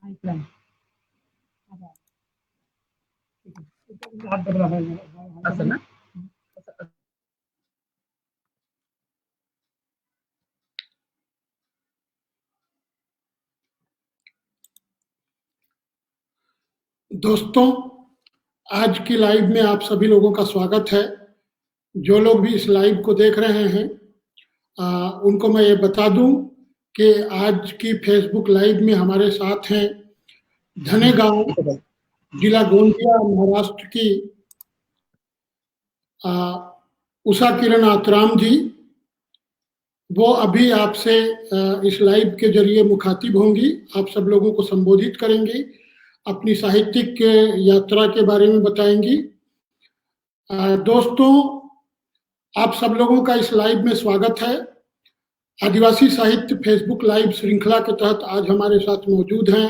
इतना हाथ बदला है असं ना. दोस्तों, आज की लाइव में आप सभी लोगों का स्वागत है। जो लोग भी इस लाइव को देख रहे हैं उनको मैं ये बता दूं कि आज की फेसबुक लाइव में हमारे साथ हैं धनेगांव, जिला गोंदिया, महाराष्ट्र की उषा किरण आतराम जी। वो अभी आपसे इस लाइव के जरिए मुखातिब होंगी, आप सब लोगों को संबोधित करेंगी, अपनी साहित्यिक यात्रा के बारे में बताएंगी। दोस्तों, आप सब लोगों का इस लाइव में स्वागत है। आदिवासी साहित्य फेसबुक लाइव श्रृंखला के तहत आज हमारे साथ मौजूद हैं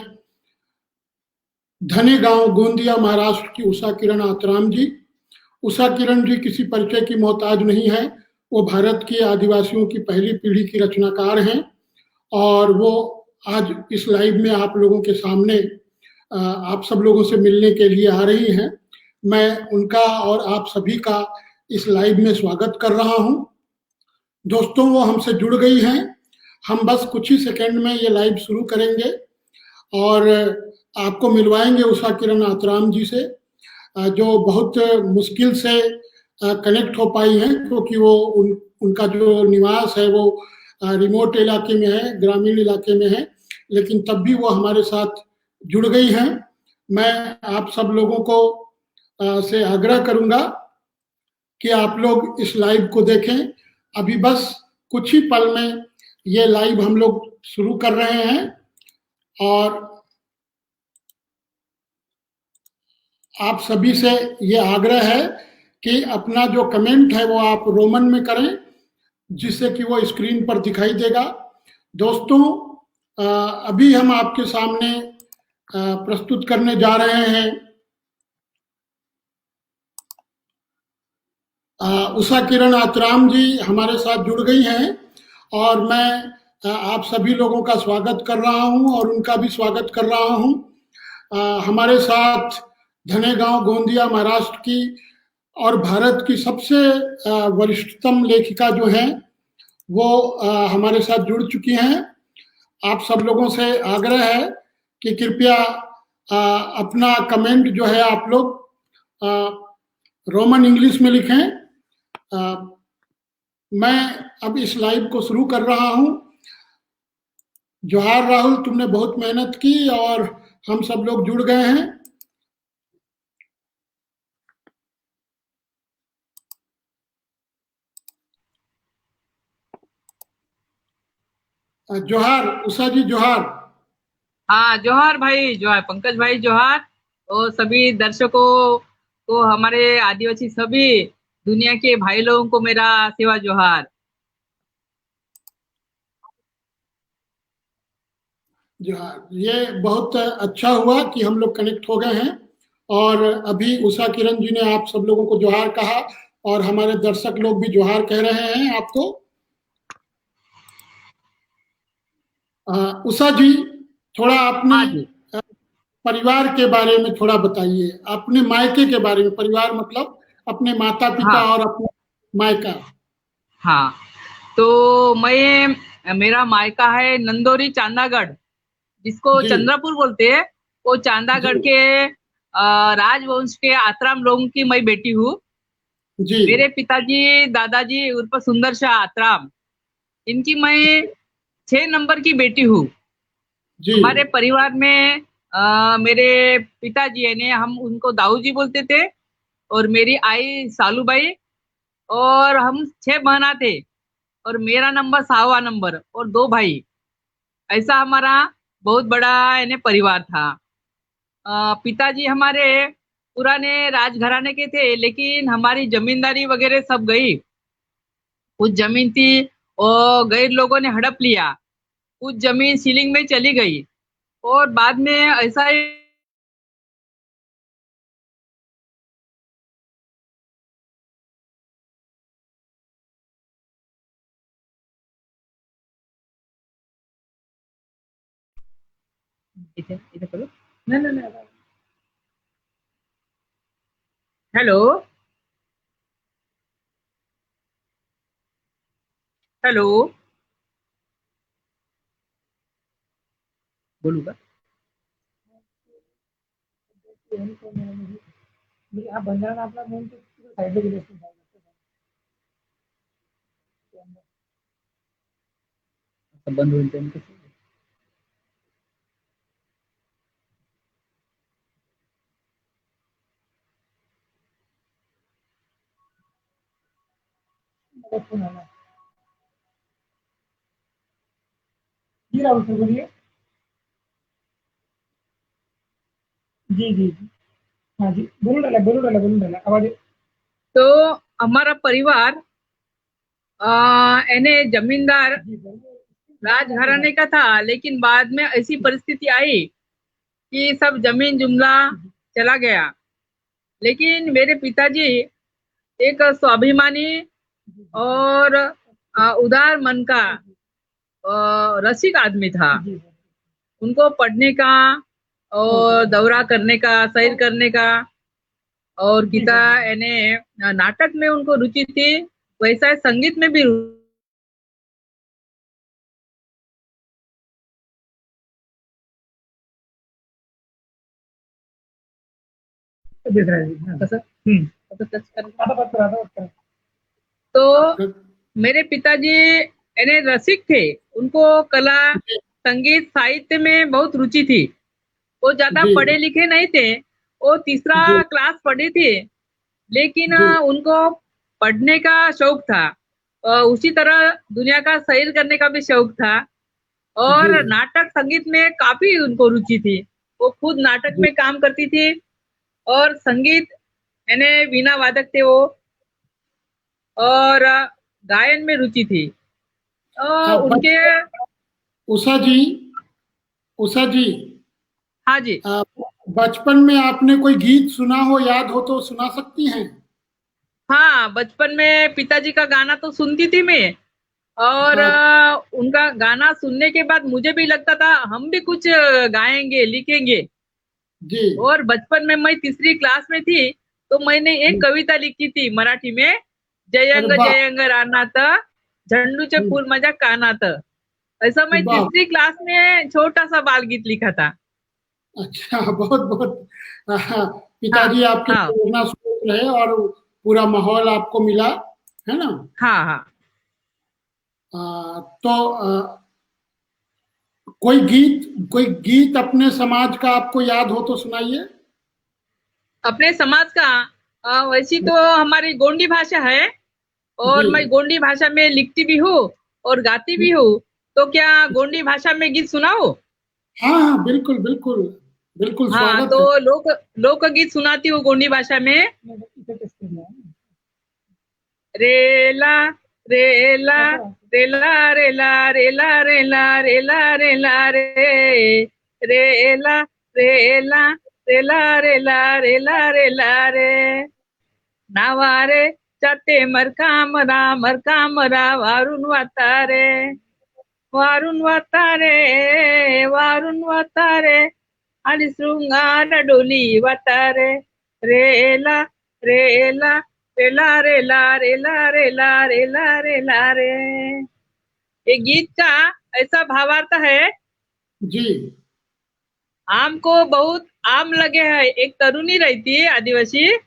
धनेगांव, गोंदिया, महाराष्ट्र की उषा किरण आतराम जी। उषा किरण जी किसी परिचय की मोहताज नहीं है। वो भारत के आदिवासियों की पहली पीढ़ी की रचनाकार हैं और वो आज इस लाइव में आप लोगों के सामने आप सब लोगों से मिलने के लिए आ रही हैं। मैं उनका और आप सभी का इस लाइव में स्वागत कर रहा हूं। दोस्तों, वो हमसे जुड़ गई हैं। हम बस कुछ ही सेकंड में ये लाइव शुरू करेंगे और आपको मिलवाएंगे उषा किरण आतराम जी से, जो बहुत मुश्किल से कनेक्ट हो पाई हैं, क्योंकि वो उनका जो निवास है वो रिमोट इलाके में है, ग्रामीण इलाके में है, लेकिन तब भी वो हमारे साथ जुड़ गई हैं। मैं आप सब लोगों को से आग्रह करूंगा कि आप लोग इस लाइव को देखें। अभी बस कुछ ही पल में ये लाइव हम लोग शुरू कर रहे हैं और आप सभी से ये आग्रह है कि अपना जो कमेंट है वो आप रोमन में करें, जिससे कि वो स्क्रीन पर दिखाई देगा। दोस्तों, अभी हम आपके सामने प्रस्तुत करने जा रहे हैं उषा किरण आतराम जी हमारे साथ जुड़ गई हैं और मैं आप सभी लोगों का स्वागत कर रहा हूं और उनका भी स्वागत कर रहा हूं। हमारे साथ धनेगांव, गोंदिया, महाराष्ट्र की और भारत की सबसे वरिष्ठतम लेखिका जो हैं वो हमारे साथ जुड़ चुकी हैं। आप सब लोगों से आग्रह है कि कृपया अपना कमेंट जो है आप लोग रोमन इंग्लिश में लिखें। मैं अब इस लाइव को शुरू कर रहा हूं। जोहार राहुल, तुमने बहुत मेहनत की और हम सब लोग जुड़ गए हैं। जोहार उषा जी, जोहार। हाँ, जोहार भाई, जोहार पंकज भाई, जोहार। और सभी दर्शकों को, हमारे आदिवासी सभी दुनिया के भाई लोगों को मेरा सेवा जोहार। जोहार। ये बहुत अच्छा हुआ कि हम लोग कनेक्ट हो गए हैं और अभी उषा किरण जी ने आप सब लोगों को जोहार कहा और हमारे दर्शक लोग भी जोहार कह रहे हैं आपको। उषा जी, थोड़ा अपने हाँ जी। परिवार के बारे में थोड़ा बताइए, अपने मायके के बारे में। परिवार मतलब अपने माता पिता हाँ और अपने मायका। हाँ, तो मेरा मायका है नंदोरी, चांदागढ़, जिसको जी चंद्रपुर बोलते हैं। वो जी चांदागढ़ के राजवंश के आतराम लोगों की मैं बेटी हूँ। जी मेरे पिताजी, दादाजी उर्फ सुंदर शाह आतराम, इनकी मैं 6 नंबर की बेटी हूँ। जी हमारे परिवार में मेरे पिताजी है ने, हम उनको दाऊ जी बोलते थे, और मेरी आई सालूबाई, और हम 6 बहना थे, और मेरा नंबर 6वां नंबर, और 2 भाई। ऐसा हमारा बहुत बड़ा यानी परिवार था। पिताजी हमारे पुराने राजघराने के थे, लेकिन हमारी जमींदारी वगैरह सब गई। कुछ जमीन थी और गैर लोगों ने हड़प लिया, कुछ जमीन सीलिंग में चली गई, और बाद में ऐसा ही इधर इधर करो। नहीं नहीं नहीं। हेलो। हेलो। बोलूँगा। आप बंजारा आपला म्हणून साईडला गेले असतील. आता बंद होईल त्यांनी कसं. फोन आला. जी राहुल सर बोलिए. जी जी जी. हाँ जी, बोलून डाला आवाज. तो हमारा परिवार यानी जमींदार राजघराने का था, लेकिन बाद में ऐसी परिस्थिति आई कि सब जमीन जुमला चला गया। लेकिन मेरे पिताजी एक स्वाभिमानी और उदार मन का रसिक आदमी था। उनको पढ़ने का और दौरा करने का, सैर करने का और गीता यानी नाटक में उनको रुचि थी, वैसा संगीत में भी देख रहा है कसं. तो मेरे पिताजी यानी रसिक थे, उनको कला, संगीत, साहित्य में बहुत रुचि थी। वो ज्यादा जी पढ़े लिखे नहीं थे, वो तीसरा जी क्लास पढ़े थे, लेकिन जी उनको पढ़ने का शौक था। उसी तरह दुनिया का सैर करने का भी शौक था जी और नाटक संगीत में काफी उनको रुचि थी। वो खुद नाटक जी. में काम करती थी और संगीत यानी वीणा वादक थे वो, और गायन में रुचि थी। उनके. उषा जी, उषा जी, हाँ जी. आ, बचपन में आपने कोई गीत सुना हो, याद हो तो सुना सकती हैं? हाँ, बचपन में पिताजी का गाना तो सुनती थी मैं, और हाँ उनका गाना सुनने के बाद मुझे भी लगता था हम भी कुछ गाएंगे, लिखेंगे। जी. और बचपन में मैं तीसरी क्लास में थी, तो मैंने एक कविता लिखी थी मराठी में, अरे जयंग वाह. जयंग रानात, झंडूचे फूल माझ्या कानात। ऐसा मैं वाह. तीसरी क्लास में छोटा सा बाल गीत लिखा था। अच्छा, बहुत बहुत हाँ पिताजी आपके हाँ प्रेरणा स्रोत रहे और पूरा माहौल आपको मिला, है ना? हाँ हाँ। तो कोई गीत अपने समाज का आपको याद हो तो सुनाइए. अपने समाज का वैसी तो हमारी गोंडी भाषा है, जी. और मैं गोंडी भाषा में लिखती भी हूँ और गाती भी हूँ। तो क्या गोंडी भाषा में गीत सुनाओ? हाँ हाँ, बिल्कुल बिल्कुल. बिल्कुल हाँ, स्वागत तो है. लोकगीत सुनाती हूँ गोंडी भाषा में। रेला रेला रेला रेला रेला रेला रेला रेला रे रेला रेला रेला रेला रेला रेला रे नावारे चाते मरकामरा वारून वातारे आणि शृंगार डोली वातारे रेला रेला रेला रेला रेला रेला रेला रेला रे। ये गीत का ऐसा भावार्थ है, जी आम को बहुत आम लगे है। एक तरुणी रहती है आदिवासी,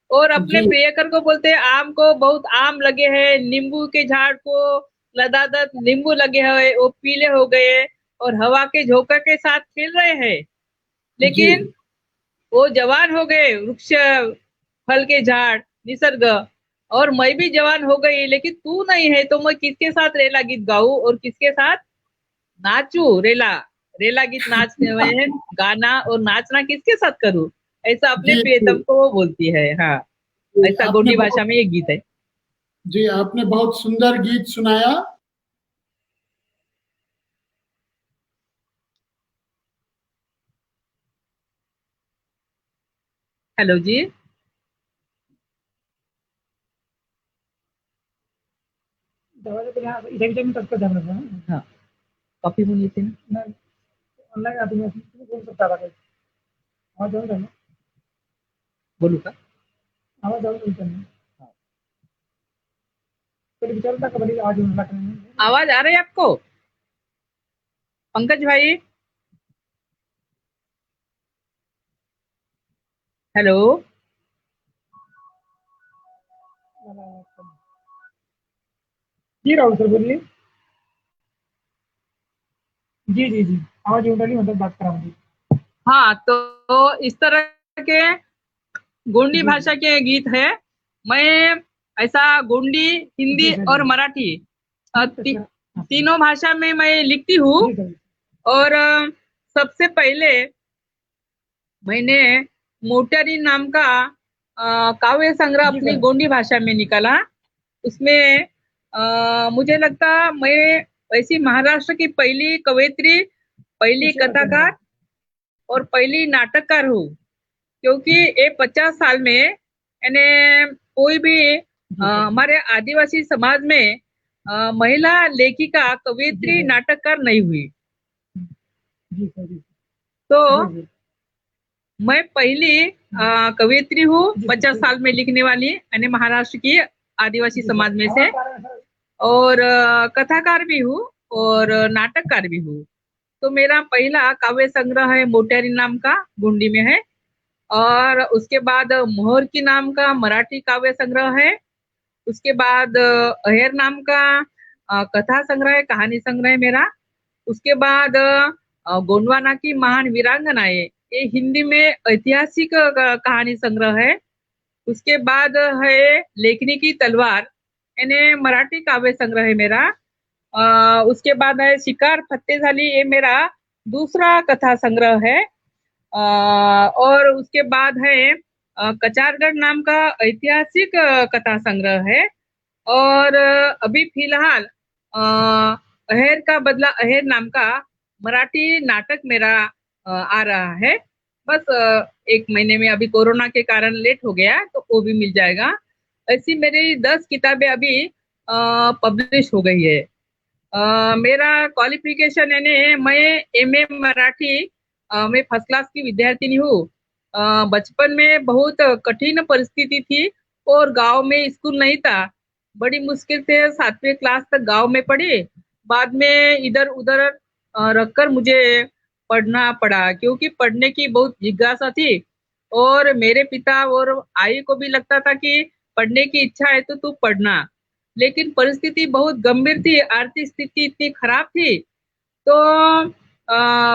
और अपने जी प्रियकर को बोलते हैं आम को बहुत आम लगे हैं, नींबू के झाड़ को लदादत नींबू लगे हैं, वो पीले हो गए और हवा के झोंका के साथ खेल रहे हैं। जी लेकिन वो जवान हो गए, वृक्ष, फल के झाड़, निसर्ग, और मैं भी जवान हो गई, लेकिन तू नहीं है तो मैं किसके साथ रेला गीत गाऊं और किसके साथ नाचू रेला। रेला गीत नाचने में गाना और नाचना किसके साथ करूं, ऐसा अपने जी जी प्रियतम को वो बोलती है। हाँ, जी. ऐसा गोंडी भाषा में ये गीत है। जी, आपने बहुत सुंदर गीत सुनाया. हेलो जी. हाँ, कॉपी म्हणून येते ना. ऑनलाईन आधी तुम्ही बोलू शकता आता काही आवाज जाऊन राहिला बोलू का? आवाज जाऊन राहिला त्यांना पहिले विचारून टाका भले आवाज येऊन राहिला का नाही. आवाज आ रही है आपको पंकज भाई? हेलो। जी राहुल सर बोलिए। जी जी जी आवाज येऊन राहिली मतलब बात करा मुझे। हाँ, तो इस तरह के गोंडी जी, भाषा के गीत है। मैं ऐसा गोंडी, हिंदी जी सर, और जी। मराठी अच्छा, हाँ, तीनों भाषा में मैं लिखती हूँ। जी सर। और सबसे पहले मैंने मोटरी नाम का काव्य संग्रह जी अपनी सर। गोंडी भाषा में निकाला। उसमें मुझे लगता मैं ऐसी महाराष्ट्र की पहली कवयित्री, पहली पीछे करके कथाकार और पहली नाटककार हूँ। क्योंकि ये 50 साल में यानी कोई भी जी सर। हमारे आदिवासी समाज में महिला लेखिका, कवयित्री, जी सर। नाटककार नहीं हुई। जी सर, जी। तो जी, जी। मैं पहली कवयित्री हूँ जी, 50 जी। साल में लिखने वाली, यानी महाराष्ट्र की आदिवासी जी सर। समाज में से। आवाज आ रहा है सर। और कथाकार भी हूँ और नाटककार भी हूँ। तो मेरा पहला काव्य संग्रह है मोटेरी नाम का, गोंडी में है। और उसके बाद मोहर की नाम का मराठी काव्य संग्रह है। उसके बाद अहेर नाम का कथा संग्रह है, कहानी संग्रह है मेरा। उसके बाद गोंडवाना की महान वीरांगनाएं, ये हिंदी में ऐतिहासिक कहानी संग्रह है। उसके बाद है लेखनी की तलवार, यानी मराठी काव्य संग्रह है मेरा। उसके बाद है शिकार फत्ते झाली, ये मेरा दूसरा कथा संग्रह है। और उसके बाद है कचारगढ़ नाम का ऐतिहासिक कथा संग्रह है। और अभी फिलहाल अहेर का बदला अहेर नाम का मराठी नाटक मेरा आ रहा है। बस 1 महीने में, अभी कोरोना के कारण लेट हो गया तो वो भी मिल जाएगा। ऐसी मेरी 10 किताबें अभी पब्लिश हो गई है। मेरा क्वालिफिकेशन यानी मैं एमए मराठी, मैं फर्स्ट क्लास की विद्यार्थिनी हूँ। बचपन में बहुत कठिन परिस्थिति थी और गांव में स्कूल नहीं था। बड़ी मुश्किल से 7वीं क्लास तक गांव में पढ़ी। बाद में इधर उधर रखकर मुझे पढ़ना पड़ा, क्योंकि पढ़ने की बहुत जिज्ञासा थी। और मेरे पिता और आई को भी लगता था कि पढ़ने की इच्छा है तो तू पढ़ना। लेकिन परिस्थिति बहुत गंभीर थी, आर्थिक स्थिति इतनी खराब थी। तो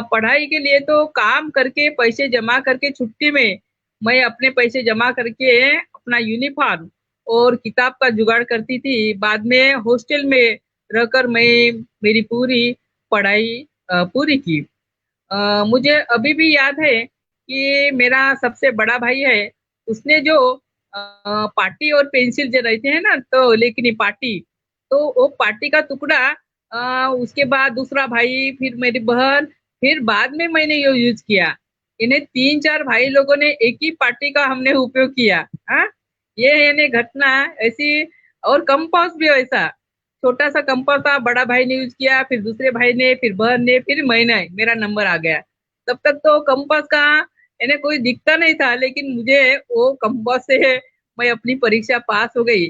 पढ़ाई के लिए तो काम करके पैसे जमा करके छुट्टी में मैं अपने पैसे जमा करके अपना यूनिफॉर्म और किताब का जुगाड़ करती थी। बाद में हॉस्टल में रहकर मैं मेरी पूरी पढ़ाई पूरी की। मुझे अभी भी याद है कि मेरा सबसे बड़ा भाई है, उसने जो पाटी और पेंसिल जो रहते हैं ना, तो लेकिन पाटी, तो वो पाटी का टुकड़ा उसके बाद दूसरा भाई, फिर मेरी बहन, फिर बाद में मैंने ये यूज किया। इन्हें 3-4 भाई लोगों ने एक ही पार्टी का हमने उपयोग किया। हाँ, ये यानी घटना ऐसी। और कंपास भी वैसा, छोटा सा कंपास था, बड़ा भाई ने यूज किया, फिर दूसरे भाई ने, फिर बहन ने, फिर मैंने, मेरा नंबर आ गया। तब तक तो कंपास का यानी कोई दिखता नहीं था, लेकिन मुझे वो कंपास से मैं अपनी परीक्षा पास हो गई।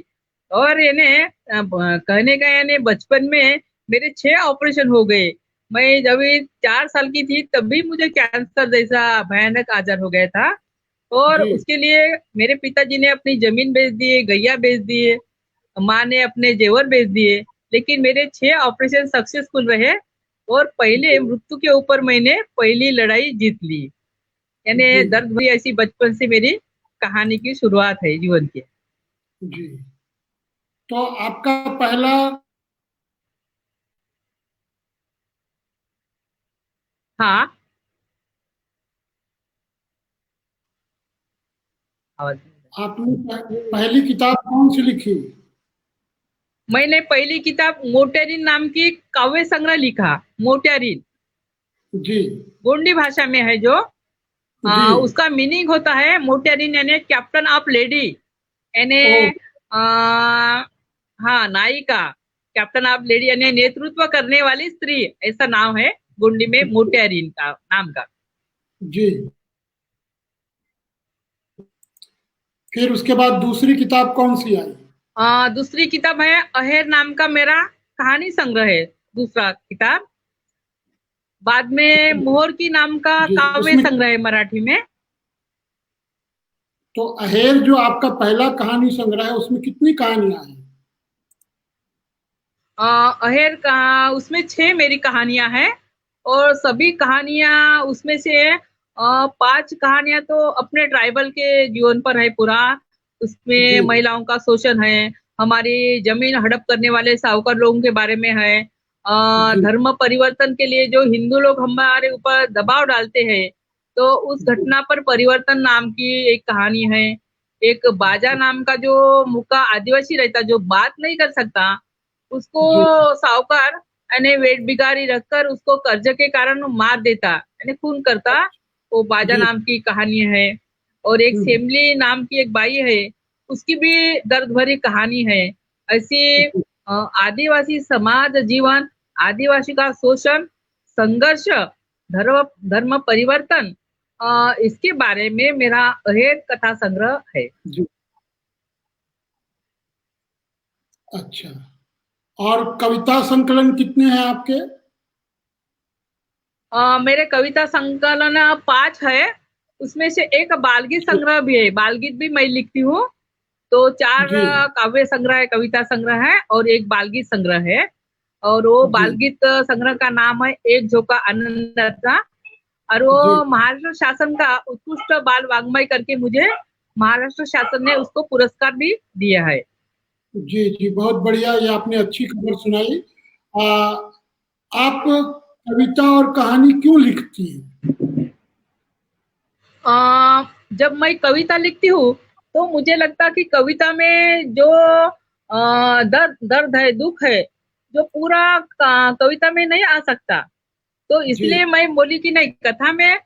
और यानी कहने का यानी बचपन में मेरे 6 ऑपरेशन हो गए। मैं जब 4 साल की थी तब भी मुझे कैंसर जैसा भयानक आजार हो गया था। और जी उसके लिए मेरे पिताजी ने अपनी जमीन बेच दिए, गैया बेच दिए, माँ ने अपने जेवर बेच दिए। लेकिन मेरे 6 ऑपरेशन सक्सेसफुल रहे और पहले मृत्यु के ऊपर मैंने पहली लड़ाई जीत ली। यानी जी दर्द भरी ऐसी बचपन से मेरी कहानी की शुरुआत है जीवन की। जी। तो आपका पहला हाँ, आवाज। आपने पहली किताब कौन सी लिखी? मैंने पहली किताब मोटेरिन नाम की काव्य संग्रह लिखा। मोटेरिन जी गोंडी भाषा में है जो। जी। उसका मीनिंग होता है मोटेरिन यानी कैप्टन ऑफ लेडी, यानी ओ हाँ नायिका, कैप्टन ऑफ लेडी यानी नेतृत्व करने वाली स्त्री, ऐसा नाम है। गोंडी में मोटेरिन का नाम का। जी। फिर उसके बाद दूसरी किताब कौन सी आई? दूसरी किताब है अहेर नाम का मेरा कहानी संग्रह है, दूसरा किताब। बाद में मोहर की नाम का जी, काव्य उसमें संग्रह है मराठी में। तो अहेर जो आपका पहला कहानी संग्रह है उसमें कितनी कहानियां हैं? अहेर का उसमें 6 मेरी कहानियां हैं, और सभी कहानियां उसमें से 5 कहानियां तो अपने ट्राइबल के जीवन पर है पूरा। उसमें जी महिलाओं का शोषण है, हमारी जमीन हड़प करने वाले साहूकार लोगों के बारे में है, जी धर्म परिवर्तन के लिए जो हिंदू लोग हमारे ऊपर दबाव डालते हैं, तो उस जी घटना पर परिवर्तन नाम की एक कहानी है। एक बाजा नाम का जो मुका आदिवासी रहता, जो बात नहीं कर सकता, उसको जी साहूकार यानी वेट बिगाड़ी रखकर उसको कर्ज के कारण मार देता यानी खून करता। वो बाजा जी नाम की कहानी है। और एक सेमली नाम की एक बाई है, उसकी भी दर्द भरी कहानी है। ऐसी आदिवासी समाज जीवन, आदिवासी का शोषण, संघर्ष, धर्म धर्म परिवर्तन, इसके बारे में मेरा अहेर कथा संग्रह है। जी। अच्छा, और कविता संकलन कितने हैं आपके? मेरे कविता संकलन 5 है। उसमें से एक बालगीत जी संग्रह भी है, बालगीत भी मैं लिखती हूँ। तो 4 जी काव्य संग्रह है, कविता संग्रह है और एक बालगीत संग्रह है। और वो जी बालगीत संग्रह का नाम है एक झोंका आनंदाचा। और जी वो महाराष्ट्र शासन का उत्कृष्ट बाल वाङ्मय करके मुझे महाराष्ट्र शासन ने उसको पुरस्कार भी दिया है। जी जी, बहुत बढ़िया, ये आपने अच्छी खबर सुनाई। आ, आप कविता और कहानी क्यों लिखती हैं? जब मैं कविता लिखती हूँ तो मुझे लगता कि कविता में जो दर्द दर्द है, दुख है, जो पूरा कविता में नहीं आ सकता। तो जी इसलिए मैं बोली कि नहीं, कथा में,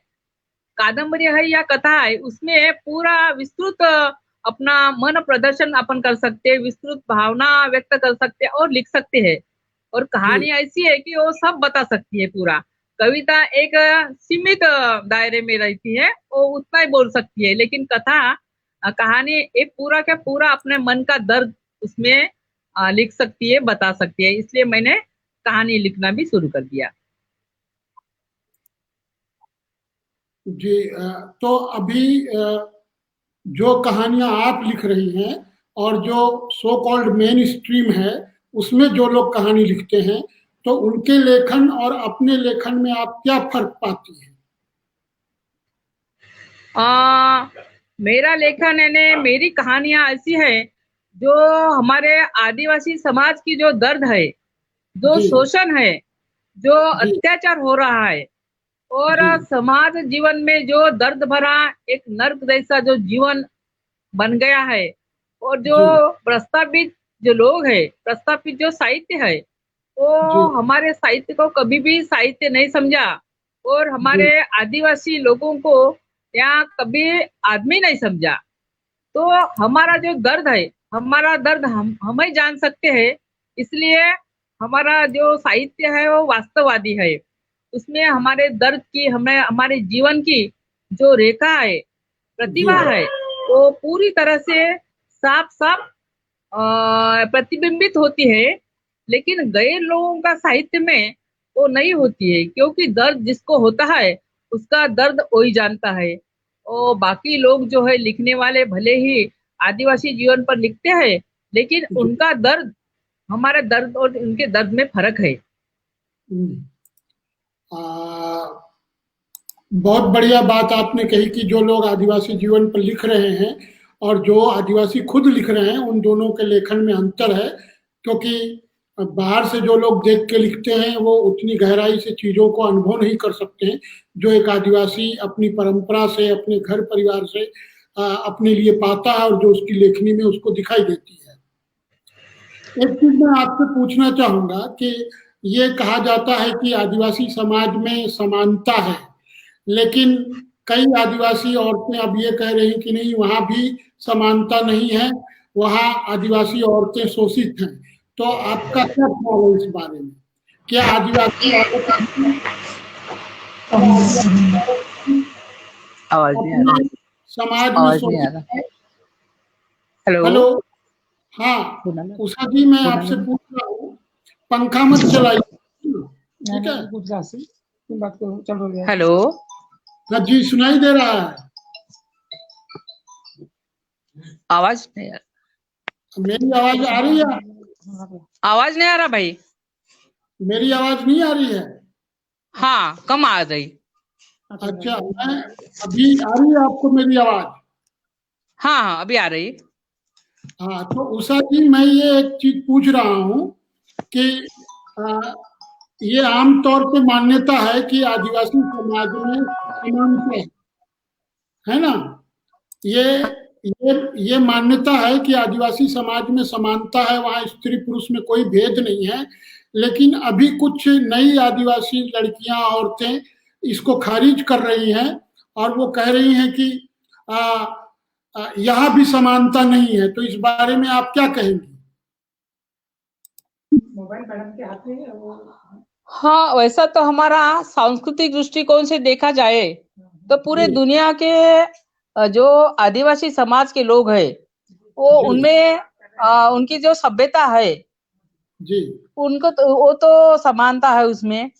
कादम्बरी है या कथा है, उसमें पूरा विस्तृत अपना मन प्रदर्शन अपन कर सकते हैं, विस्तृत भावना व्यक्त कर सकते हैं और लिख सकते हैं। और जी कहानी ऐसी है कि वो सब बता सकती है पूरा। कविता एक सीमित दायरे में रहती है, वो उतना ही बोल सकती है, लेकिन कथा कहानी एक पूरा क्या पूरा अपने मन का दर्द उसमें लिख सकती है, बता सकती है। इसलिए मैंने कहानी लिखना भी शुरू कर दिया। जी। तो अभी जो कहानियां आप लिख रही हैं और जो सो कॉल्ड मेन स्ट्रीम है उसमें जो लोग कहानी लिखते हैं, तो उनके लेखन और अपने लेखन में आप क्या फर्क पाती हैं? आ, मेरा लेखन यानी मेरी कहानियां ऐसी है, जो हमारे आदिवासी समाज की जो दर्द है, जो जी शोषण है, जो जी अत्याचार हो रहा है, और जी समाज जीवन में जो दर्द भरा एक नर्क जैसा जो जीवन बन गया है, और जो जी प्रस्तावित जो लोग है, प्रस्तावित जो साहित्य है, वो जी हमारे साहित्य को कभी भी साहित्य नहीं समझा, और जी हमारे आदिवासी लोगों को यहाँ कभी आदमी नहीं समझा। तो हमारा जो दर्द है, हमारा दर्द हम ही जान सकते हैं। इसलिए हमारा जो साहित्य है वो वास्तववादी है। उसमें हमारे दर्द की, हमें हमारे जीवन की जो रेखा है, जी प्रतिभा है, वो पूरी तरह से साफ साफ प्रतिबिंबित होती है। लेकिन गैर लोगों का साहित्य में वो नहीं होती है, क्योंकि दर्द जिसको होता है उसका दर्द वही जानता है। और बाकी लोग जो है लिखने वाले भले ही आदिवासी जीवन पर लिखते हैं, लेकिन जी। उनका दर्द, हमारा दर्द और उनके दर्द में फर्क है। हम्म। आ, बहुत बढ़िया बात आपने कही कि जो लोग आदिवासी जीवन पर लिख रहे हैं और जो आदिवासी खुद लिख रहे हैं, उन दोनों के लेखन में अंतर है। क्योंकि बाहर से जो लोग देख के लिखते हैं वो उतनी गहराई से चीजों को अनुभव नहीं कर सकते हैं, जो एक आदिवासी अपनी परंपरा से, अपने घर परिवार से अपने लिए पाता है और जो उसकी लेखनी में उसको दिखाई देती है। एक चीज मैं आपसे पूछना चाहूंगा कि ये कहा जाता है कि आदिवासी समाज में समानता है, लेकिन कई आदिवासी औरतें अब ये कह रही कि नहीं, वहां भी समानता नहीं है, वहां आदिवासी औरतें शोषित हैं। तो आपका क्या ख्याल है इस बारे में? क्या आदिवासी औरतें आवाज नहीं आ अपने रहा, समाज में आवाज नहीं आ शोषित रहा। है। हेलो, हेलो, हाँ, सुना ना, उषा जी मैं सुना आपसे ना। पूछ रहा हूँ, पंखा मत चलाइए, ठीक है? कुछ राशि तुम बात करो, चल रही है। हेलो, हाँ जी, सुनाई दे रहा है। आवाज नहीं आ मेरी आवाज आ रही है? आवाज नहीं आ रहा भाई। मेरी आवाज नहीं आ रही है? हाँ, कम आ रही। अच्छा, मैं अभी आ रही है आपको मेरी आवाज? हाँ हाँ, अभी आ रही। हाँ, तो उषा जी मैं ये एक चीज पूछ रहा हूँ कि आ, ये आम तौर पे मान्यता है कि आदिवासी समाज में समानता है ना? ये ये मान्यता है कि आदिवासी समाज में समानता है, वहाँ स्त्री पुरुष में कोई भेद नहीं है। लेकिन अभी कुछ नई आदिवासी लड़कियां, औरतें इसको खारिज कर रही हैं और वो कह रही हैं कि यहाँ भी समानता नहीं है। तो इस बारे में आप क्या कहेंगी? मोबाइल मैडम के हाथ में है वो। हाँ, वैसा तो हमारा सांस्कृतिक दृष्टिकोण से देखा जाए तो पूरे जी दुनिया के जो आदिवासी समाज के लोग हैं, वो जी उनमें उनकी जो सभ्यता है, जी उनको तो वो तो समानता है उसमें।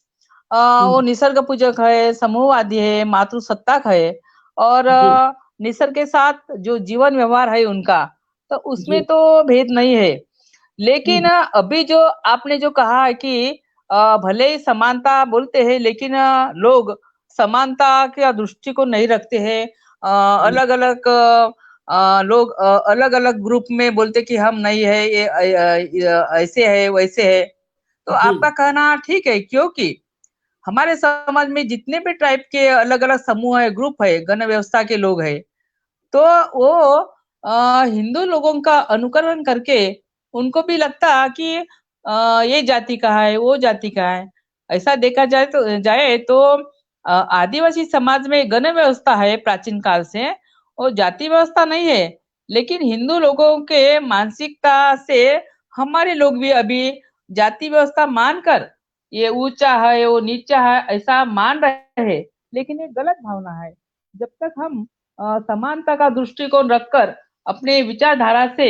वो निसर्ग पूजक है, समूहवादी है, मातृसत्ताक है, और जी निसर्ग के साथ जो जीवन व्यवहार है उनका, तो जी उसमें तो भेद नहीं है। लेकिन अभी जो आपने जो कहा है कि भले ही समानता बोलते हैं, लेकिन लोग समानता का दृष्टिकोण नहीं रखते हैं। अलग अलग लोग अलग अलग ग्रुप में बोलते कि हम नहीं है, ये ऐसे है वैसे है। तो जी आपका कहना ठीक है, क्योंकि हमारे समाज में जितने भी टाइप के अलग अलग समूह है, ग्रुप है, गण व्यवस्था के लोग है, तो वो हिंदू लोगों का अनुकरण करके उनको भी लगता कि ये जाति का है, वो जाति का है। ऐसा देखा जाए तो आदिवासी समाज में गण व्यवस्था है प्राचीन काल से, और जाति व्यवस्था नहीं है। लेकिन हिंदू लोगों के मानसिकता से हमारे लोग भी अभी जाति व्यवस्था मानकर ये ऊंचा है, वो नीचा है, ऐसा मान रहे हैं। लेकिन ये गलत भावना है। जब तक हम समानता का दृष्टिकोण रखकर अपने विचारधारा से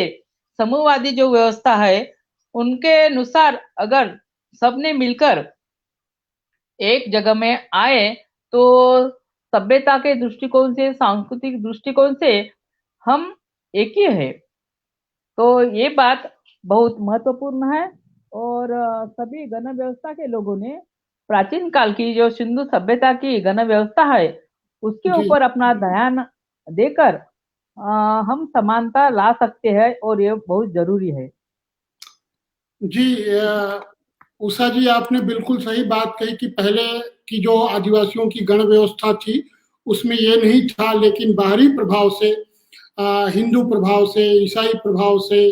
समूहवादी जो व्यवस्था है उनके अनुसार अगर सबने मिलकर एक जगह में आए, तो सभ्यता के दृष्टिकोण से, सांस्कृतिक दृष्टिकोण से हम एक ही है। तो ये बात बहुत महत्वपूर्ण है। और सभी गण व्यवस्था के लोगों ने प्राचीन काल की जो सिंधु सभ्यता की गण व्यवस्था है उसके जी ऊपर अपना ध्यान देकर हम समानता ला सकते हैं, और ये बहुत जरूरी है। जी उषा जी आपने बिल्कुल सही बात कही कि पहले की जो आदिवासियों की गण व्यवस्था थी उसमें ये नहीं था, लेकिन बाहरी प्रभाव से, हिंदू प्रभाव से, ईसाई प्रभाव से,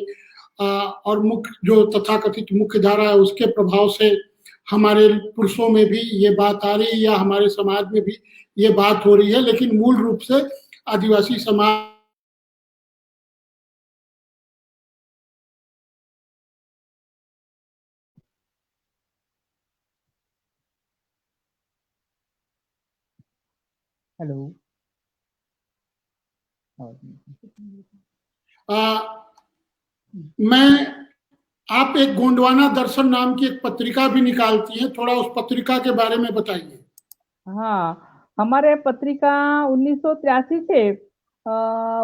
और मुख्य जो तथाकथित मुख्य धारा है उसके प्रभाव से हमारे पुरुषों में भी ये बात आ रही है, या हमारे समाज में भी ये बात हो रही है। लेकिन मूल रूप से आदिवासी समाज हेलो। मैं आप एक गोंडवाना दर्शन नाम की एक पत्रिका भी निकालती हैं, थोड़ा उस पत्रिका के बारे में बताइए। हाँ, हमारे पत्रिका 1983 से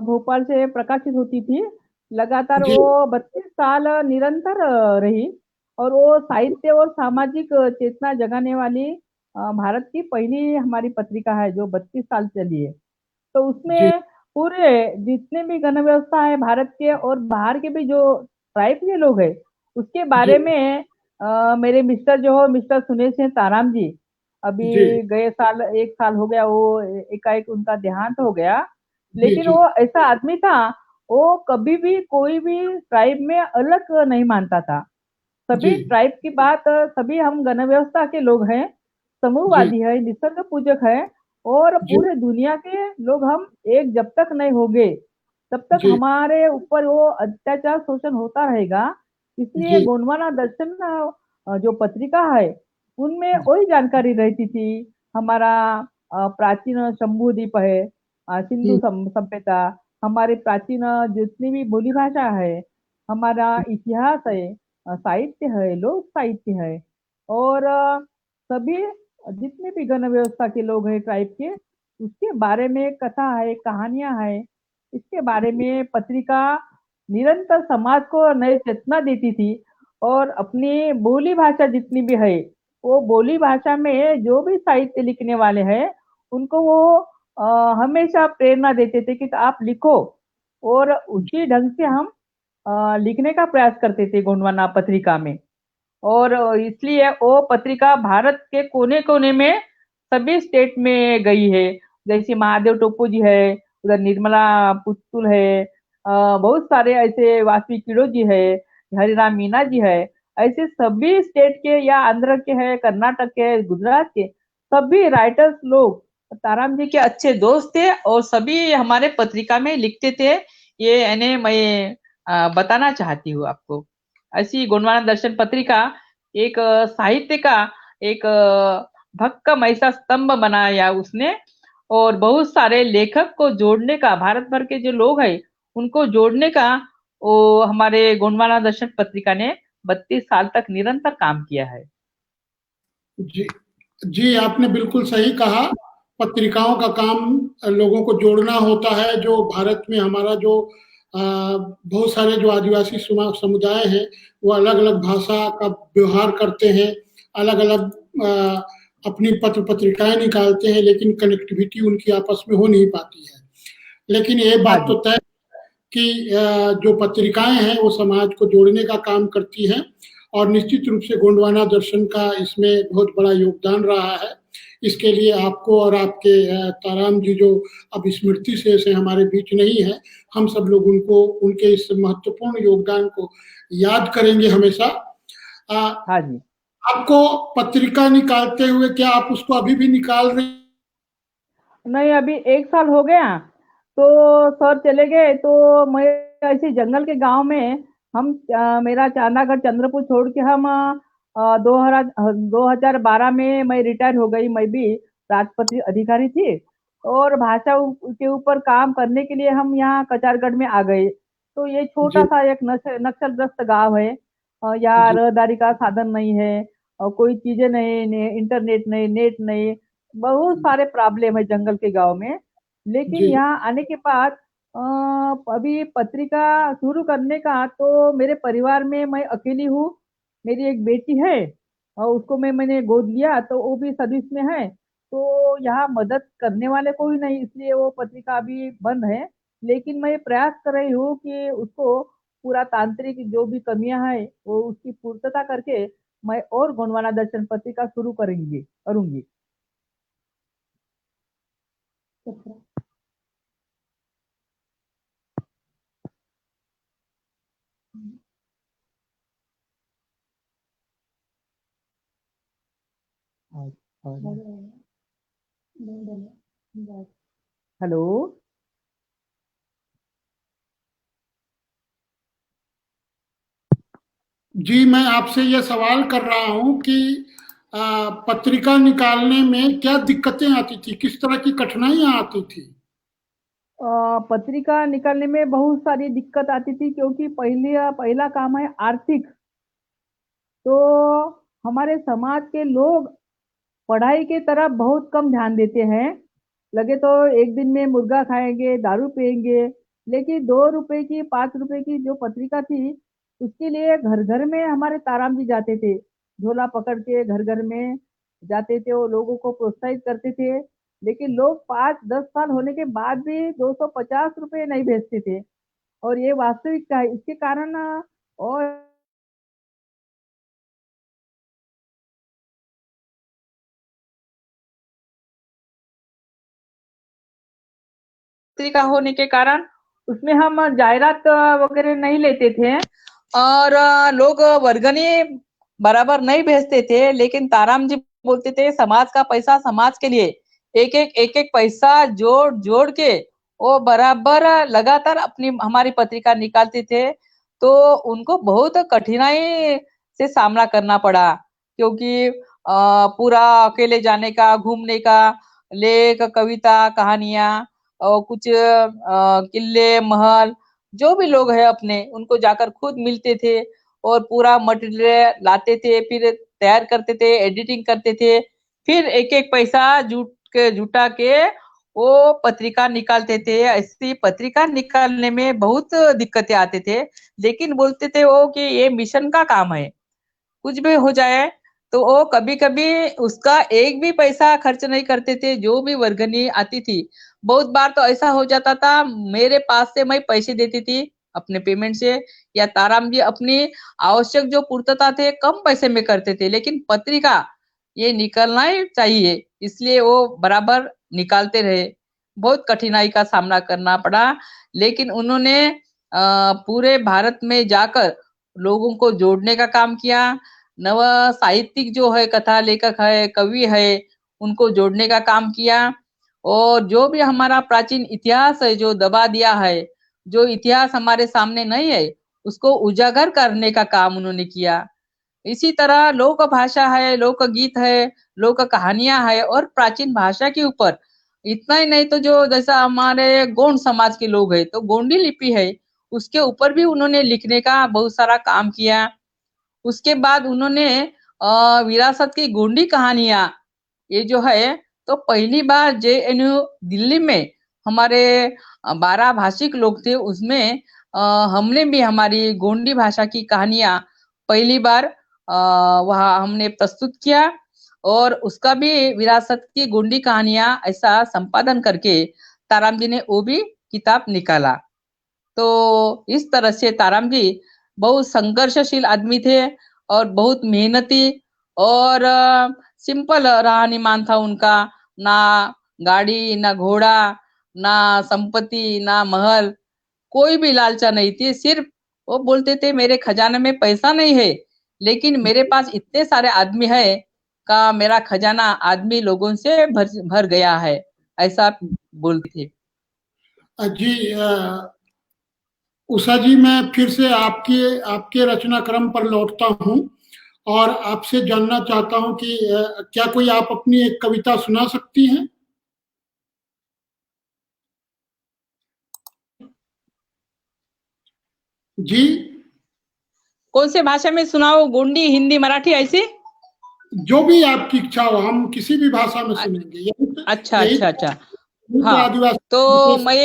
भोपाल से प्रकाशित होती थी। लगातार जी वो 32 साल निरंतर रही, और वो साहित्य और सामाजिक चेतना जगाने वाली भारत की पहली हमारी पत्रिका है जो 32 साल चली है। तो जी उसमें पूरे जितने भी गण व्यवस्था है भारत के और बाहर के भी जो ट्राइब के लोग हैं उसके जी बारे में मेरे मिस्टर जो हो, मिस्टर सुनील सिंह ताराम जी, जी अभी गए साल 1 साल हो गया, वो एकाएक उनका देहांत हो गया। जी लेकिन जी वो ऐसा आदमी था, वो कभी भी कोई भी ट्राइब में अलग नहीं मानता था। जी सभी ट्राइब की बात, सभी हम गण व्यवस्था के लोग हैं, जी समूहवादी है, निसर्ग पूजक है, और जी पूरे दुनिया के लोग हम एक जब तक नहीं होंगे तब तक जी हमारे ऊपर वो अत्याचार शोषण होता रहेगा। इसलिए जी गोंडवाना दर्शन जो पत्रिका है उनमें वही जानकारी रहती थी। हमारा प्राचीन शंभू द्वीप है, सिंधु सभ्यता, हमारे प्राचीन जितनी भी बोली भाषा है, हमारा इतिहास है, साहित्य है, लोक साहित्य है, और सभी जितने भी गण व्यवस्था के लोग हैं ट्राइब के, उसके बारे में कथा है, कहानियां है। इसके बारे में पत्रिका निरंतर समाज को नई चेतना देती थी, और अपनी बोली भाषा जितनी भी है, वो बोली भाषा में जो भी साहित्य लिखने वाले हैं, उनको वो हमेशा प्रेरणा देते थे कि आप लिखो, और उसी ढंग से हम लिखने का प्रयास करते थे गोंडवाना पत्रिका में। और इसलिए वो पत्रिका भारत के कोने कोने में सभी स्टेट में गई है। जैसे महादेव टोपो जी है, उधर निर्मला पुतुल है, बहुत सारे ऐसे वासवी किडो जी है, हरिराम मीना जी है, ऐसे सभी स्टेट के या आंध्र के है, कर्नाटक के, गुजरात के सभी राइटर्स लोग ताराम जी के अच्छे दोस्त थे, और सभी हमारे पत्रिका में लिखते थे। ये यानी मैं बताना चाहती हूँ आपको। ऐसी गोंडवाना दर्शन पत्रिका एक साहित्य का एक भक्कम ऐसा स्तंभ बनाया उसने, और बहुत सारे लेखक को जोड़ने का, भारत भर के जो लोग हैं उनको जोड़ने का वो हमारे गोंडवाना दर्शन पत्रिका ने 32 साल तक निरंतर काम किया है। जी जी, आपने बिल्कुल सही कहा। पत्रिकाओं का काम लोगों को जोड़ना होता है। जो भारत में हमारा जो बहुत सारे जो आदिवासी समुदाय हैं, वो अलग अलग भाषा का व्यवहार करते हैं, अलग अलग अपनी पत्र पत्रिकाएं निकालते हैं, लेकिन कनेक्टिविटी उनकी आपस में हो नहीं पाती है। लेकिन ये बात तो तय कि जो पत्रिकाएं हैं वो समाज को जोड़ने का काम करती हैं, और निश्चित रूप से गोंडवाना दर्शन का इसमें बहुत बड़ा योगदान रहा है। इसके लिए आपको और आपके ताराम जी, जो अब स्मृति से हमारे बीच नहीं है, हम सब लोग उनको, उनके इस महत्वपूर्ण योगदान को याद करेंगे हमेशा। हाँ जी। आपको पत्रिका निकालते हुए, क्या आप उसको अभी भी निकाल रहे हैं? नहीं, अभी 1 साल हो गया। तो सर चले गए, तो मैं ऐसे जंगल के गांव में हम मेरा चांदागढ़ चंद्रपुर छोड़ के हम 2012 में मैं रिटायर हो गई। मैं भी राजपत्रित अधिकारी थी, और भाषा के ऊपर काम करने के लिए हम यहाँ कचारगढ़ में आ गए। तो ये छोटा सा एक नक्सलग्रस्त गांव है। यहाँ रहदारी का साधन नहीं है, और कोई चीजें नहीं, इंटरनेट नहीं, नेट नहीं, बहुत सारे प्रॉब्लम है जंगल के गांव में। लेकिन यहाँ आने के बाद अभी पत्रिका शुरू करने का, तो मेरे परिवार में मैं अकेली हूँ। मेरी एक बेटी है, और उसको मैंने गोद लिया, तो वो भी सर्विस में है। तो यहाँ मदद करने वाले कोई नहीं, इसलिए वो पत्रिका अभी बंद है। लेकिन मैं प्रयास कर रही हूँ कि उसको पूरा तांत्रिक जो भी कमियां हैं वो उसकी पूर्तता करके मैं और गोंडवाना दर्शन पत्रिका शुरू करूंगी। हेलो। जी, मैं आपसे ये सवाल कर रहा हूँ कि पत्रिका निकालने में क्या दिक्कतें आती थी, किस तरह की कठिनाइयां आती थी? पत्रिका निकालने में बहुत सारी दिक्कत आती थी, क्योंकि पहला काम है आर्थिक। तो हमारे समाज के लोग पढ़ाई की तरफ बहुत कम ध्यान देते हैं। लगे तो एक दिन में मुर्गा खाएंगे, दारू पिएंगे। लेकिन 2 रुपए की, 5 रुपए की जो पत्रिका थी, उसके लिए घर घर में हमारे ताराम जी जाते थे, झोला पकड़ के घर घर में जाते थे, वो लोगों को प्रोत्साहित करते थे। लेकिन लोग 5-10 साल होने के बाद भी 250 रुपए नहीं भेजते थे, और ये वास्तविकता है। इसके कारण और पत्रिका होने के कारण उसमें हम जायरात वगैरह नहीं लेते थे, और लोग वर्गनी बराबर नहीं भेजते थे। लेकिन ताराम जी बोलते थे समाज का पैसा समाज के लिए, एक एक पैसा जोड़ जोड़ के वो बराबर लगातार अपनी हमारी पत्रिका निकालते थे। तो उनको बहुत कठिनाई से सामना करना पड़ा, क्योंकि पूरा अकेले जाने का, घूमने का, लेख, कविता, कहानियां और कुछ किले, महल, जो भी लोग हैं अपने, उनको जाकर खुद मिलते थे और पूरा मटेरियल लाते थे, फिर तैयार करते थे, एडिटिंग करते थे, फिर एक एक पैसा जुटा के वो पत्रिका निकालते थे। ऐसी पत्रिका निकालने में बहुत दिक्कतें आते थे, लेकिन बोलते थे वो कि ये मिशन का काम है, कुछ भी हो जाए। तो वो कभी कभी उसका एक भी पैसा खर्च नहीं करते थे, जो भी वर्गनी आती थी। बहुत बार तो ऐसा हो जाता था, मेरे पास से मैं पैसे देती थी अपने पेमेंट से, या ताराम जी अपनी आवश्यक जो पूर्तता थे कम पैसे में करते थे, लेकिन पत्रिका ये निकलना ही चाहिए, इसलिए वो बराबर निकालते रहे। बहुत कठिनाई का सामना करना पड़ा, लेकिन उन्होंने पूरे भारत में जाकर लोगों को जोड़ने का काम किया। नव साहित्यिक जो है, कथा लेखक है, कवि है, उनको जोड़ने का काम किया। और जो भी हमारा प्राचीन इतिहास है जो दबा दिया है, जो इतिहास हमारे सामने नहीं है, उसको उजागर करने का काम उन्होंने किया। इसी तरह लोक भाषा है, लोक गीत है, लोक कहानियां है, और प्राचीन भाषा के ऊपर इतना ही नहीं तो जो जैसा हमारे गोंड समाज के लोग हैं, तो गोंडी लिपि है, उसके ऊपर भी उन्होंने लिखने का बहुत सारा काम किया। उसके बाद उन्होंने विरासत की गोंडी कहानियां, ये जो है, तो पहली बार जेएनयू दिल्ली में हमारे 12 भाषिक लोग थे, उसमें हमने भी हमारी गोंडी भाषा की कहानियां पहली बार वहाँ हमने प्रस्तुत किया, और उसका भी विरासत की गोंडी कहानियां ऐसा संपादन करके ताराम जी ने वो भी किताब निकाला। तो इस तरह से ताराम जी बहुत संघर्षशील आदमी थे और बहुत मेहनती, और सिंपल रहनीमान था उनका। ना गाड़ी, ना घोड़ा, ना संपत्ति, ना महल, कोई भी लालसा नहीं थी। सिर्फ वो बोलते थे मेरे खजाने में पैसा नहीं है, लेकिन मेरे पास इतने सारे आदमी है का मेरा खजाना आदमी लोगों से भर गया है, ऐसा बोलते थे। जी उषा जी, मैं फिर से आपके आपके रचना क्रम पर लौटता हूँ और आपसे जानना चाहता हूँ कि क्या कोई आप अपनी एक कविता सुना सकती हैं? जी, कौन से भाषा में सुनाओ? गोंडी, हिंदी, मराठी, ऐसे? जो भी आपकी इच्छा हो, हम किसी भी भाषा में सुनेंगे। अच्छा अच्छा अच्छा। तो हाँ, आदिवासी तो मैं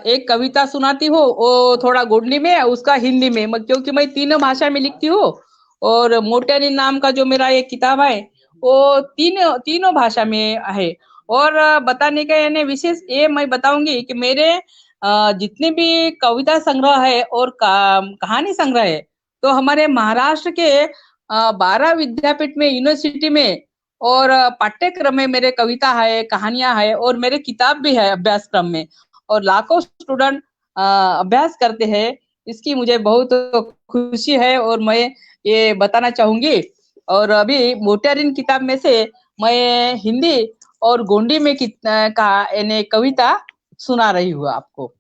एक कविता सुनाती हूँ, वो थोड़ा गोंडी में, उसका हिंदी में, क्योंकि मैं तीनों भाषा में लिखती हूँ। और मोटेरी नाम का जो मेरा एक किताब है, वो तीनों भाषा में है। और बताने का यानी विशेष ये मैं बताऊंगी कि मेरे जितने भी कविता संग्रह है और कहानी संग्रह है, तो हमारे महाराष्ट्र के 12 विद्यापीठ में, यूनिवर्सिटी में, और पाठ्यक्रम में मेरे कविता है, कहानियां है, और मेरे किताब भी है अभ्यासक्रम में, और लाखों स्टूडेंट अभ्यास करते हैं। इसकी मुझे बहुत खुशी है और मैं ये बताना चाहूंगी। और अभी मोटेरिन किताब में से मैं हिंदी और गोंडी में कविता सुना रही हूँ आपको।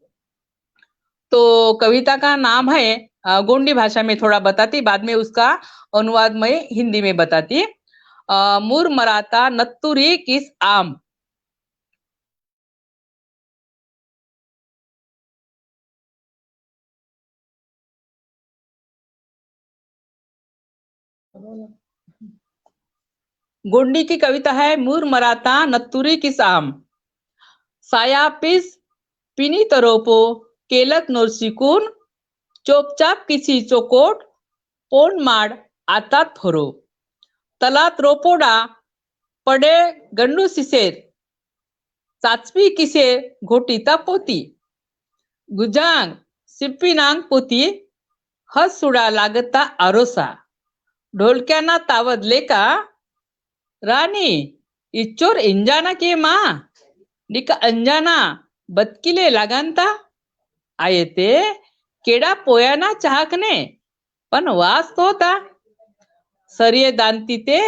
तो कविता का नाम है, गोंडी भाषा में थोड़ा बताती, बाद में उसका अनुवाद मैं हिंदी में बताती। मूर मराता नत्तुरी किस आम। गोंडी की कविता है, मूर मराता नत्तुरी किस आम, साया पिस पिनी तरोपो केलक नोरसिकून, चोपचाप किसी चोकोट पोन माड आता थोरो, तलात रोपोडा पडे गंडू सिसेर, चाचपी किसे घोटीता पोती, गुजांग सिप्पीनांग पोती हस सुडा लागता आरोसा, ढोलक्याना तावदले का राणी इच्चोर इंजाना के मा, निक अंजाना बदकिले लगांता, आयते केडा पोयाना चाहकने पण वास तो होता, सरिये दांती ते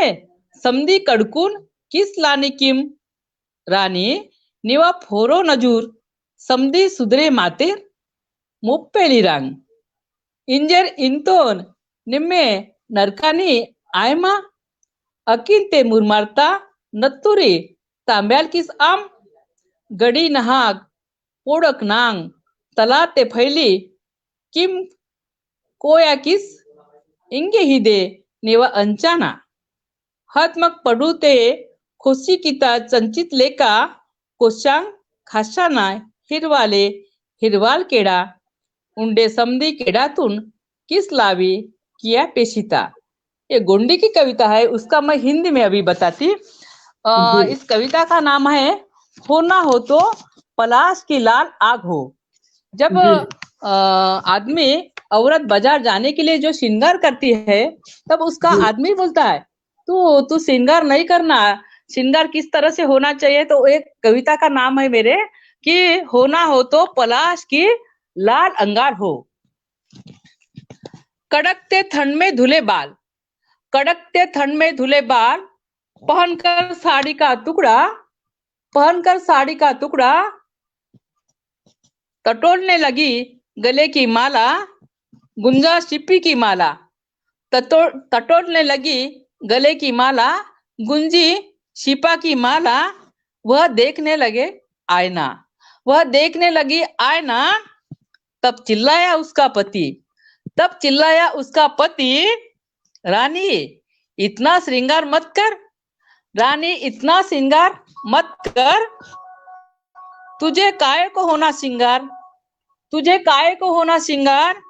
समधी कडकून किस लानी किम, राणी निवा फोरो नजूर समधी सुधरे मातेर मुप्पेली रांग, इंजर इंतोन निम्मे नरकानी आयमा, अकिल ते मुरमारता नत्तुरे तांब्याल किस आम गडी नहाग पोडक नांग तला ते फैली किम कोया किस इंगे ही दे नेवा अंचाना हत मग पडू ते खुशी किता चंचित लेका कोशांग खाशाना हिरवाले हिरवाल केडा उंडे समधी केडातून किस लावी किया पेशिता। ये गोंडी की कविता है, उसका मैं हिंदी में अभी बताती। जी इस कविता का नाम है होना हो तो पलाश की लाल आग हो। जब जी आदमी औरत बाजार जाने के लिए जो श्रृंगार करती है, तब उसका जी आदमी बोलता है तू श्रृंगार नहीं करना, श्रृंगार किस तरह से होना चाहिए। तो एक कविता का नाम है मेरे कि होना हो तो पलाश की लाल अंगार हो। कड़कते ठंड में धुले बाल, कड़कते ठंड में धुले बाल पहनकर साड़ी का टुकड़ा, पहनकर साड़ी का टुकड़ा टटोलने लगी गले की माला, गुंजा शिप्पी की माला टटोलने लगी गले की माला, गुंजी शिपा की माला। वह देखने लगे आईना, वह देखने लगी आईना, तब चिल्लाया उसका पति, तब चिल्लाया उसका पति रानी इतना श्रृंगार मत कर, रानी इतना श्रृंगार मत कर, तुझे काहे को होना श्रृंगार, तुझे काहे को होना श्रृंगार।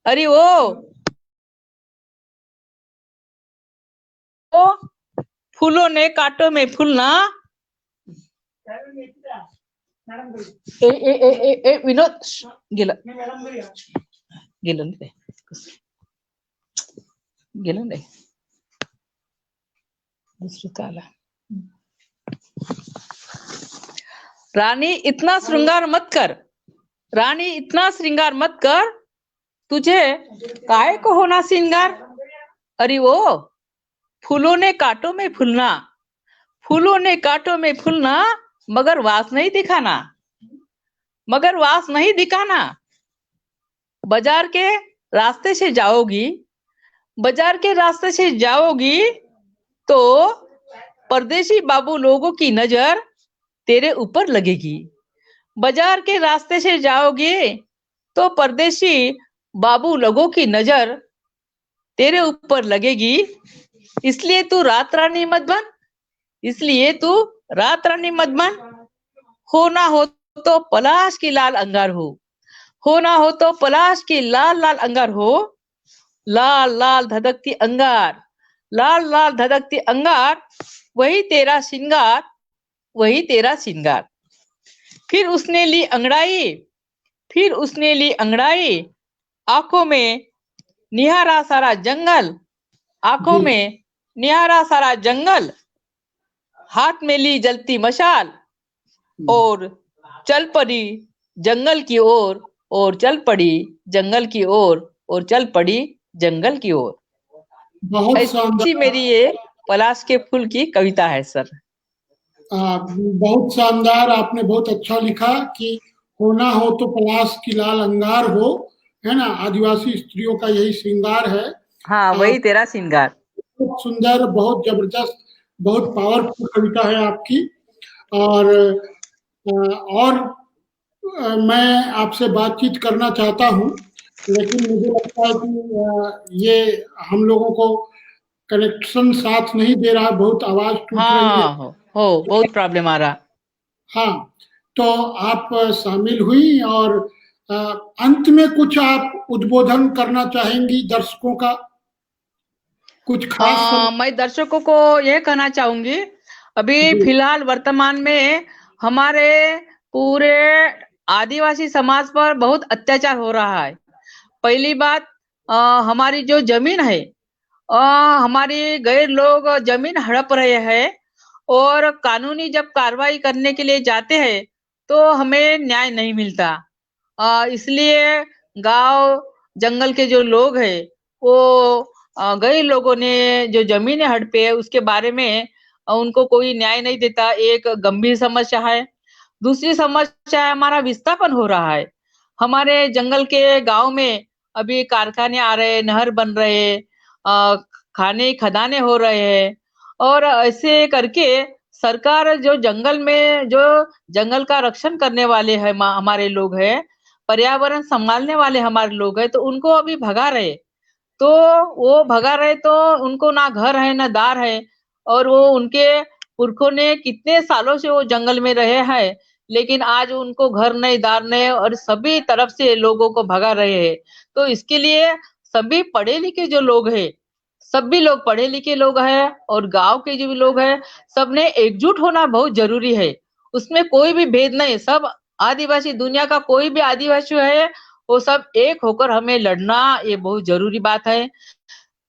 अरे ओ फूलों ने कांटों में फूलना। मॅडम घरी ए ए ए ए ए विनोद गेलं मी मॅडम घरी आहे. गेलं नाही गेलं नाही दुसरं का आला। रानी इतना श्रृंगार मत कर, रानी इतना श्रृंगार मत कर, तुझे काहे को होना श्रृंगार। अरे वो फूलों ने कांटों में फूलना, फूलों ने कांटों में फूलना, मगर वास नहीं दिखाना, मगर वास नहीं दिखाना। बाजार के रास्ते से जाओगी, बाजार के रास्ते से जाओगी तो परदेशी बाबू लोगों की नजर तेरे ऊपर लगेगी। बाजार के रास्ते से जाओगे तो परदेशी बाबू लोगों की नजर तेरे ऊपर लगेगी। इसलिए तू रात रानी मत बन, इसलिए तू रात रानी मत बन। होना हो तो पलाश की लाल अंगार हो, होना हो तो पलाश की लाल लाल अंगार हो। लाल लाल धधकती अंगार, लाल लाल धधकती अंगार, वही तेरा श्रृंगार, वही तेरा श्रृंगार। फिर उसने ली अंगड़ाई, फिर उसने ली अंगड़ाई, आंखों में निहारा सारा जंगल, आंखों जी में निहारा सारा जंगल, हाथ में ली जलती मशाल और चल पड़ी जंगल की ओर, और चल पड़ी जंगल की ओर, और चल पड़ी जंगल की ओर। बहुत ऐसी शानदार मेरी ये पलाश के फूल की कविता है सर। बहुत शानदार, आपने बहुत अच्छा लिखा कि होना हो तो पलाश की लाल अंगार हो, है ना, आदिवासी स्त्रियों का यही श्रृंगार है। हाँ वही तेरा श्रृंगार। बहुत सुंदर, बहुत जबरदस्त, बहुत पावरफुल कविता है आपकी। और मैं आपसे बातचीत करना चाहता हूँ, लेकिन मुझे लगता है कि ये हम लोगों को कनेक्शन साथ नहीं दे रहा, बहुत आवाज टूट रही है। हाँ हो बहुत प्रॉब्लम आ रहा। हाँ, तो आप शामिल हुई और अंत में कुछ आप उद्बोधन करना चाहेंगी दर्शकों का, कुछ खास मैं दर्शकों को ये कहना चाहूंगी, अभी जी फिलहाल वर्तमान में हमारे पूरे आदिवासी समाज पर बहुत अत्याचार हो रहा है। पहली बात हमारी जो जमीन है, हमारी गैर लोग जमीन हड़प रहे हैं, और कानूनी जब कार्रवाई करने के लिए जाते हैं तो हमें न्याय नहीं मिलता। इसलिए गांव जंगल के जो लोग हैं वो गैर लोगों ने जो जमीनें हड़पे है उसके बारे में उनको कोई न्याय नहीं देता। एक गंभीर समस्या है। दूसरी समस्या है हमारा विस्थापन हो रहा है। हमारे जंगल के गांव में अभी कारखाने आ रहे हैं, नहर बन रहे हैं, खाने खदाने हो रहे हैं, और ऐसे करके सरकार जो जंगल में जो जंगल का रक्षण करने वाले हैं हमारे लोग हैं, पर्यावरण संभालने वाले हमारे लोग हैं, तो उनको अभी भगा रहे। तो वो भगा रहे तो उनको ना घर है ना दार है, और वो उनके पुरखों ने कितने सालों से वो जंगल में रहे हैं, लेकिन आज उनको घर नहीं दार नहीं, और सभी तरफ से लोगों को भगा रहे हैं। तो इसके लिए सभी पढ़े लिखे जो लोग हैं, सभी लोग पढ़े लिखे लोग हैं और गांव के जो भी लोग हैं, सबने एकजुट होना बहुत जरूरी है। उसमें कोई भी भेद नहीं, सब आदिवासी, दुनिया का कोई भी आदिवासी है, वो सब एक होकर हमें लड़ना, ये बहुत जरूरी बात है।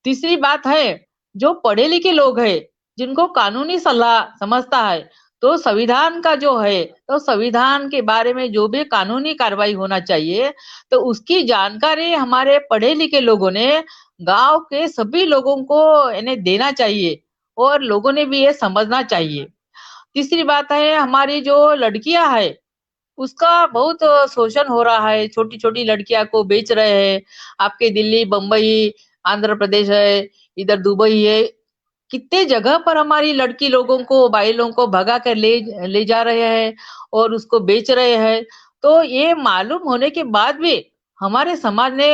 तीसरी बात है, जो पढ़े लिखे लोग हैं, जिनको कानूनी सलाह समझता है, तो संविधान का जो है, तो संविधान के बारे में जो भी कानूनी कार्रवाई होना चाहिए, तो उसकी जानकारी हमारे पढ़े लिखे लोगों ने गांव के सभी लोगों को इन्हें देना चाहिए, और लोगों ने भी ये समझना चाहिए। तीसरी बात है, हमारी जो लड़कियां है, उसका बहुत शोषण हो रहा है। छोटी-छोटी लड़कियां को बेच रहे हैं। आपके दिल्ली, बम्बई, आंध्र प्रदेश है, इधर दुबई है, कितने जगह पर हमारी लड़की लोगों को, बाइलों को भगा कर ले ले जा रहे हैं और उसको बेच रहे हैं। तो ये मालूम होने के बाद भी हमारे समाज ने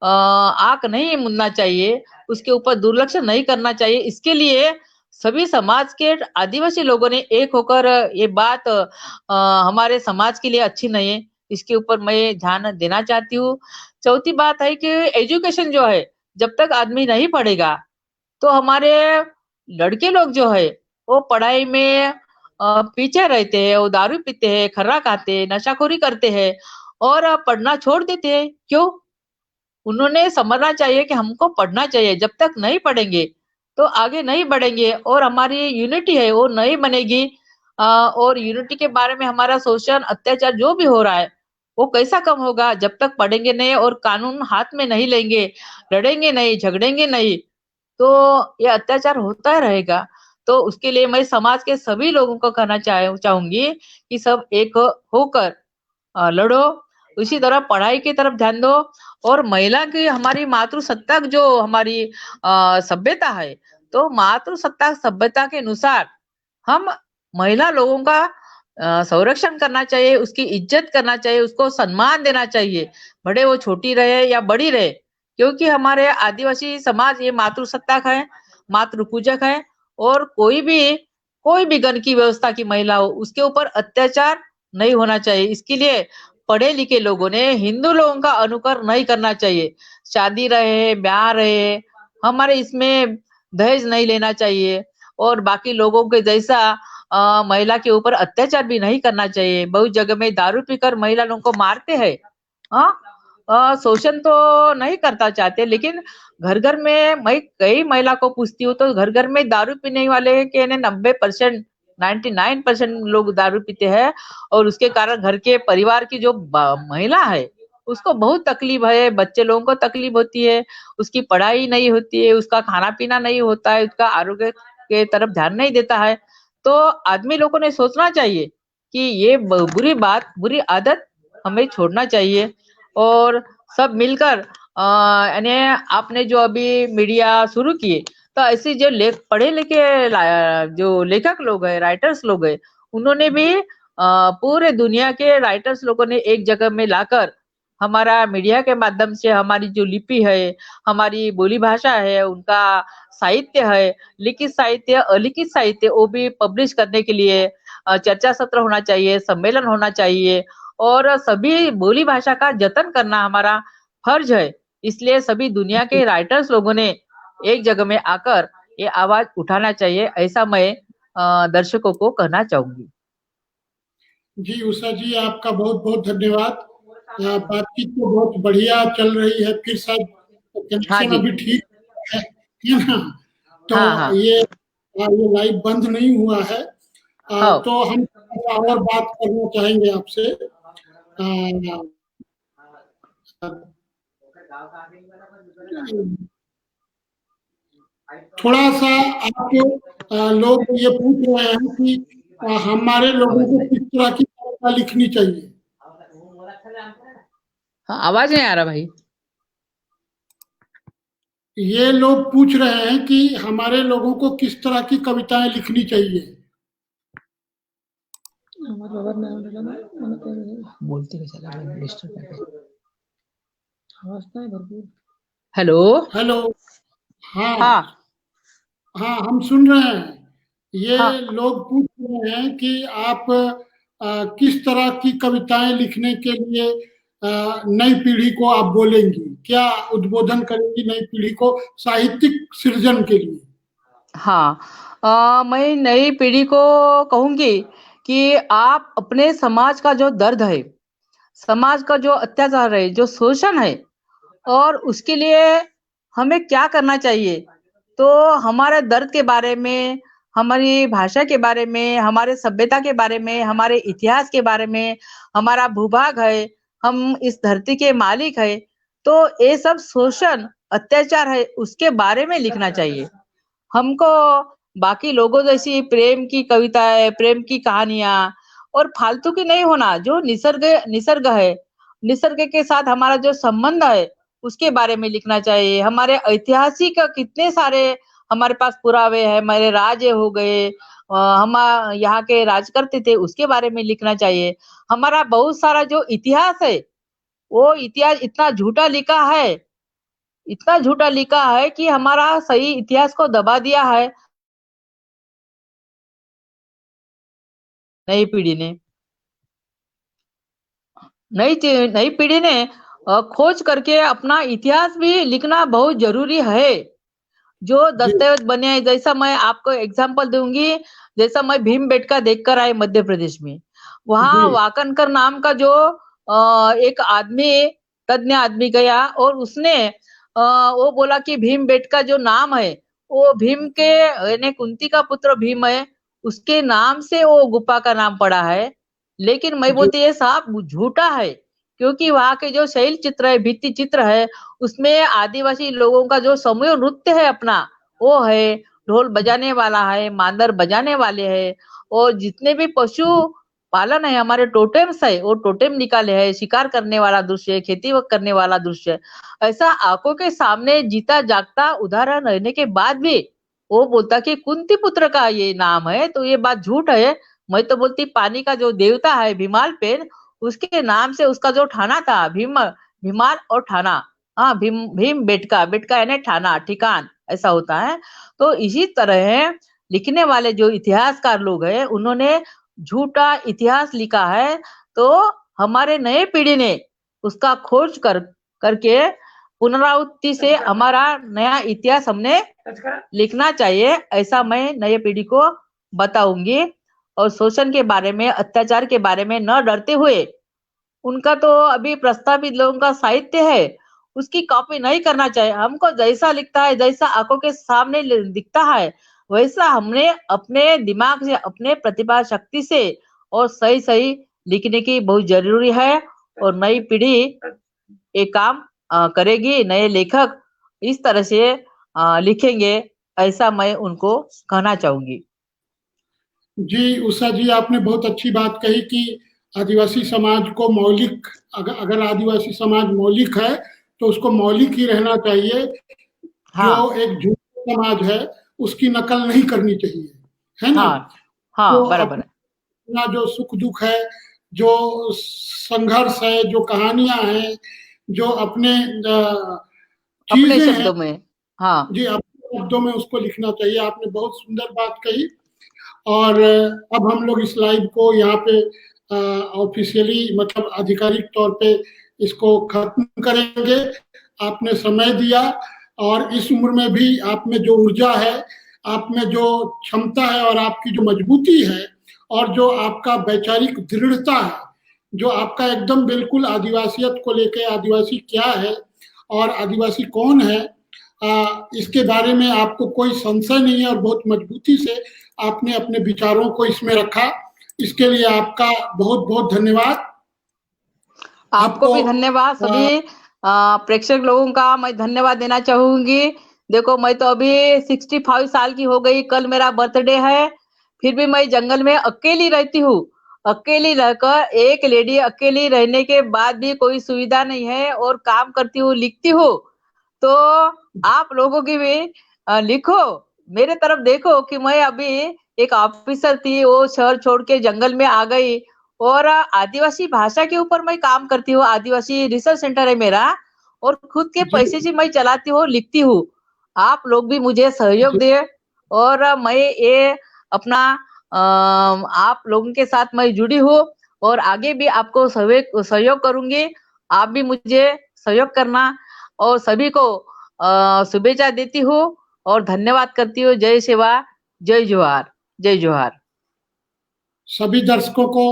आंख नहीं मूंदना चाहिए, उसके ऊपर दुर्लक्ष्य नहीं करना चाहिए। इसके लिए सभी समाज के आदिवासी लोगों ने एक होकर ये बात हमारे समाज के लिए अच्छी नहीं है, इसके ऊपर मैं ध्यान देना चाहती हूँ। चौथी बात है कि एजुकेशन जो है, जब तक आदमी नहीं पढ़ेगा, तो हमारे लड़के लोग जो है, वो पढ़ाई में पीछे रहते हैं, वो दारू पीते हैं, खर्रा खाते हैं, नशाखोरी करते हैं और पढ़ना छोड़ देते हैं। क्यों? उन्होंने समझना चाहिए कि हमको पढ़ना चाहिए। जब तक नहीं पढ़ेंगे, तो आगे नहीं बढ़ेंगे और हमारी यूनिटी है, वो नहीं बनेगी। और यूनिटी के बारे में हमारा शोषण, अत्याचार जो भी हो रहा है, वो कैसा कम होगा? जब तक पढ़ेंगे नहीं और कानून हाथ में नहीं लेंगे, लड़ेंगे नहीं, झगड़ेंगे नहीं, तो ये अत्याचार होता ही रहेगा। तो उसके लिए मैं समाज के सभी लोगों को कहना चाहूंगी कि सब एक होकर लड़ो। उसी तरह पढ़ाई की तरफ ध्यान दो, और महिला की, हमारी मातृसत्ता जो हमारी सभ्यता है, तो मातृसत्ता सभ्यता के अनुसार हम महिला लोगों का संरक्षण करना चाहिए, उसकी इज्जत करना चाहिए, उसको सम्मान देना चाहिए, बड़े वो छोटी रहे या बड़ी रहे। क्योंकि हमारे आदिवासी समाज ये मातृसत्ता है, मातृ पूजक है, और कोई भी गण की व्यवस्था की महिला हो, उसके ऊपर अत्याचार नहीं होना चाहिए। इसके लिए पढ़े लिखे लोगों ने हिंदू लोगों का अनुकरण नहीं करना चाहिए। शादी रहे, ब्याह रहे, हमारे इसमें दहेज नहीं लेना चाहिए, और बाकी लोगों के जैसा महिला के ऊपर अत्याचार भी नहीं करना चाहिए। बहुत जगह में दारू पीकर महिला लोगों को मारते हैं। शोषण तो नहीं करता चाहते, लेकिन घर घर में मैं कई महिला को पूछती हूँ, तो घर घर में दारू पीने वाले के 90%, 99% लोग दारू पीते हैं, और उसके कारण घर के परिवार की जो महिला है, उसको बहुत तकलीफ है, बच्चे लोगों को तकलीफ होती है, उसकी पढ़ाई नहीं होती है, उसका खाना पीना नहीं होता है, उसका आरोग्य के तरफ ध्यान नहीं देता है। तो आदमी लोगों ने सोचना चाहिए कि ये बुरी बात, बुरी आदत हमें छोड़ना चाहिए, और सब मिलकर यानी आपने जो अभी मीडिया शुरू किए, तो ऐसे जो पढ़े लिखे जो लेखक लोग हैं, राइटर्स लोग हैं, उन्होंने भी पूरे दुनिया के राइटर्स लोगों ने एक जगह में लाकर हमारा मीडिया के माध्यम से हमारी जो लिपि है, हमारी बोली भाषा है, उनका साहित्य है, लिखित साहित्य, अलिखित साहित्य, वो भी पब्लिश करने के लिए चर्चा सत्र होना चाहिए, सम्मेलन होना चाहिए, और सभी बोली भाषा का जतन करना हमारा फर्ज है। इसलिए सभी दुनिया के राइटर्स लोगों ने एक जगह में आकर ये आवाज उठाना चाहिए, ऐसा मैं दर्शकों को कहना चाहूंगी। जी उषा जी, आपका बहुत बहुत धन्यवाद। बातचीत तो बहुत बढ़िया चल रही है, फिर शायद हाँ कनेक्शन जी। अभी ठीक है ना? तो हाँ हाँ ये लाइव बंद नहीं हुआ है। हाँ तो हम और बात करना चाहेंगे आपसे। थोड़ा सा आप लोग ये पूछ रहे हैं कि हमारे लोगों को किस तरह की कविता लिखनी चाहिए। हाँ, आवाज नहीं आ रहा भाई। ये लोग पूछ रहे हैं कि हमारे लोगों को किस तरह की कविताएं लिखनी चाहिए। बोलते हुए चला गया, डिस्टर्ब कर रहे। हेलो। हेलो। हाँ हाँ हाँ, हम सुन रहे हैं। ये हाँ लोग पूछ रहे हैं कि आप किस तरह की कविताएं लिखने के लिए नई पीढ़ी को आप बोलेंगी, क्या उद्बोधन करेंगी नई पीढ़ी को साहित्यिक सृजन के लिए? हाँ। मैं नई पीढ़ी को कहूंगी कि आप अपने समाज का जो दर्द है, समाज का जो अत्याचार है, जो शोषण है, और उसके लिए हमें क्या करना चाहिए, तो हमारे दर्द के बारे में, हमारी भाषा के बारे में, हमारे सभ्यता के बारे में, हमारे इतिहास के बारे में, हमारा भूभाग है, हम इस धरती के मालिक है, तो ये सब शोषण अत्याचार है, उसके बारे में लिखना चाहिए हमको। बाकी लोगों जैसी प्रेम की कविताएं, प्रेम की कहानियां और फालतू की नहीं होना, जो निसर्ग निसर्ग है, निसर्ग के साथ हमारा जो संबंध है, उसके बारे में लिखना चाहिए। हमारे ऐतिहासिक कितने सारे हमारे पास पुरावे हैं, हमारे राजे हो गए, हम यहाँ के राज करते थे, उसके बारे में लिखना चाहिए। हमारा बहुत सारा जो इतिहास है, वो इतिहास इतना झूठा लिखा है, इतना झूठा लिखा है कि हमारा सही इतिहास को दबा दिया है नई पीढ़ी ने। नई पीढ़ी ने खोज करके अपना इतिहास भी लिखना बहुत जरूरी है, जो जी दस्तावेज बने हैं। जैसा मैं आपको एग्जांपल दूंगी, जैसा मैं भीमबेटका देखकर आई मध्य प्रदेश में, वहां जी वाकनकर नाम का जो एक आदमी, तज्ञ आदमी गया और उसने वो बोला कि भीमबेटका जो नाम है, वो भीम के यानी कुंती का पुत्र भीम है, उसके नाम से वो गुफा का नाम पड़ा है। लेकिन मैं जी बोलती ये साफ झूठा है, क्योंकि वहां के जो शैल चित्र है, भित्ति चित्र है, उसमें आदिवासी लोगों का जो समूह नृत्य है अपना, वो है, ढोल बजाने वाला है, मांदर बजाने वाले हैं, और जितने भी पशु पालन है, हमारे टोटेम्स है, वो टोटेम निकाले हैं, शिकार करने वाला दृश्य, खेती करने वाला दृश्य, ऐसा आंखों के सामने जीता जागता उदाहरण रहने के बाद भी वो बोलता कि कुंती पुत्र का ये नाम है, तो ये बात झूठ है। मैं तो बोलती पानी का जो देवता है भीमाल पेन, उसके नाम से उसका जो ठाना था, भीमाल और ठाना, हाँ, भीम भीम बेटका, बेटका यानी ठाना, ठिकान, ऐसा होता है। तो इसी तरह लिखने वाले जो इतिहासकार लोग हैं, उन्होंने झूठा इतिहास लिखा है, तो हमारे नए पीढ़ी ने उसका खोज करके पुनरावृत्ति से हमारा नया इतिहास हमने लिखना चाहिए, ऐसा मैं नई पीढ़ी को बताऊंगी। और शोषण के बारे में, अत्याचार के बारे में न डरते हुए, उनका तो अभी प्रस्तावित लोगों का साहित्य है, उसकी कॉपी नहीं करना चाहिए। हमको जैसा लिखता है, जैसा आंखों के सामने दिखता है, वैसा हमने अपने दिमाग से, अपने प्रतिभा शक्ति से और सही सही लिखने की बहुत जरूरी है। और नई पीढ़ी ये काम करेगी, नए लेखक इस तरह से लिखेंगे, ऐसा मैं उनको कहना चाहूंगी। जी उषा जी, आपने बहुत अच्छी बात कही कि आदिवासी समाज को मौलिक, अगर आदिवासी समाज मौलिक है तो उसको मौलिक ही रहना चाहिए। जो हाँ एक झूठा समाज है उसकी नकल नहीं करनी चाहिए, है ना? हाँ हाँ, तो बराबर है। अपना जो सुख दुख है, जो संघर्ष है, जो कहानियां हैं, जो अपने अपने चीजें हैं, शब्दों में। हाँ जी अपने शब्दों में उसको लिखना चाहिए। आपने बहुत सुंदर बात कही। और अब हम लोग इस लाइव को यहाँ पे ऑफिशियली, मतलब आधिकारिक तौर पे इसको खत्म करेंगे। आपने समय दिया, और इस उम्र में भी आप में जो ऊर्जा है, आप में जो क्षमता है, और आपकी जो मजबूती है, और जो आपका वैचारिक दृढ़ता है, जो आपका एकदम बिल्कुल आदिवासियत को लेके, आदिवासी क्या है और आदिवासी कौन है, इसके बारे में आपको कोई संशय नहीं है, और बहुत मजबूती से आपने अपने विचारों को इसमें रखा। इसके लिए आपका बहुत बहुत धन्यवाद। आपको आपको भी धन्यवाद। सभी प्रेक्षक लोगों का मैं धन्यवाद देना चाहूंगी। देखो, मैं तो अभी 65 साल की हो गई, कल मेरा बर्थडे है, फिर भी मैं जंगल में अकेली रहती हूँ। अकेली रहकर, एक लेडी अकेली रहने के बाद भी कोई सुविधा नहीं है, और काम करती हूँ, लिखती हूँ, तो आप लोगों की भी लिखो, मेरे तरफ देखो कि मैं अभी एक ऑफिसर थी, वो शहर छोड़ के जंगल में आ गई और आदिवासी भाषा के ऊपर मैं काम करती हूँ। आदिवासी रिसर्च सेंटर है मेरा और खुद के जी पैसे से मैं चलाती हूँ, लिखती हूँ। आप लोग भी मुझे सहयोग जी दे और मैं ये अपना आप लोगों के साथ मैं जुड़ी हूँ और आगे भी आपको सहयोग करूंगी। आप भी मुझे सहयोग करना और सभी को शुभेच्छा देती हूँ और धन्यवाद करती हूँ। जय सेवा, जय जोहार, जय जोहार। सभी दर्शकों को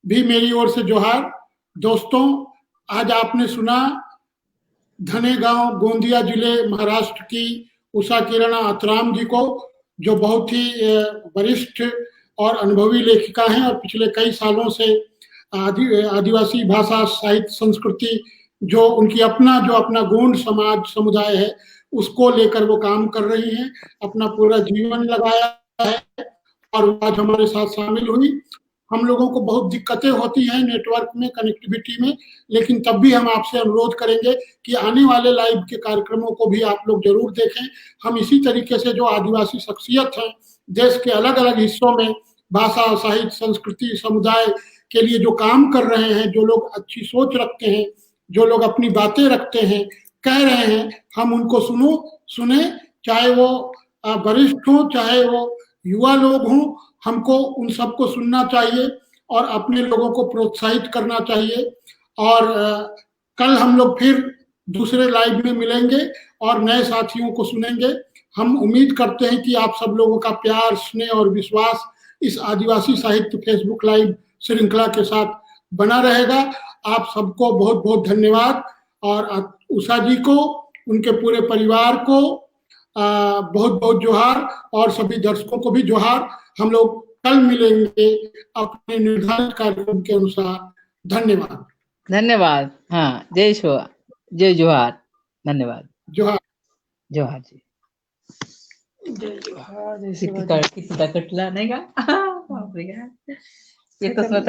भी मेरी ओर से जोहार। दोस्तों, आज आपने सुना धनेगांव गोंदिया जिले महाराष्ट्र की उषा किरण आतराम जी को, जो बहुत ही वरिष्ठ और अनुभवी लेखिका हैं और पिछले कई सालों से आदिवासी भाषा साहित्य संस्कृति जो उनकी जो अपना गोंड समाज समुदाय है उसको लेकर वो काम कर रही हैं, अपना पूरा जीवन लगाया है और आज हमारे साथ शामिल हुई। हम लोगों को बहुत दिक्कतें होती हैं नेटवर्क में, कनेक्टिविटी में, लेकिन तब भी हम आपसे अनुरोध करेंगे कि आने वाले लाइव के कार्यक्रमों को भी आप लोग जरूर देखें। हम इसी तरीके से जो आदिवासी शख्सियत हैं देश के अलग अलग हिस्सों में भाषा साहित्य संस्कृति समुदाय के लिए जो काम कर रहे हैं, जो लोग अच्छी सोच रखते हैं, जो लोग अपनी बातें रखते हैं, कह रहे हैं, हम उनको सुने, चाहे वो वरिष्ठ हो चाहे वो युवा लोग हों, हमको उन सबको सुनना चाहिए और अपने लोगों को प्रोत्साहित करना चाहिए। और कल हम लोग फिर दूसरे लाइव में मिलेंगे और नए साथियों को सुनेंगे। हम उम्मीद करते हैं कि आप सब लोगों का प्यार, स्नेह और विश्वास इस आदिवासी साहित्य फेसबुक लाइव श्रृंखला के साथ बना रहेगा। आप सबको बहुत बहुत धन्यवाद और उषा जी को, उनके पूरे परिवार को बहुत बहुत जोहार और सभी दर्शकों को भी जोहार। हम लोग कल मिलेंगे अपने निर्धारित कार्यक्रम के अनुसार। धन्यवाद। धन्यवाद। हाँ, जय शिवा, जय जोहार। धन्यवाद। जोहार। जोहार जी। जय जोहार, जय शिवा। किती कटला नाही का? बापरे, ये कसं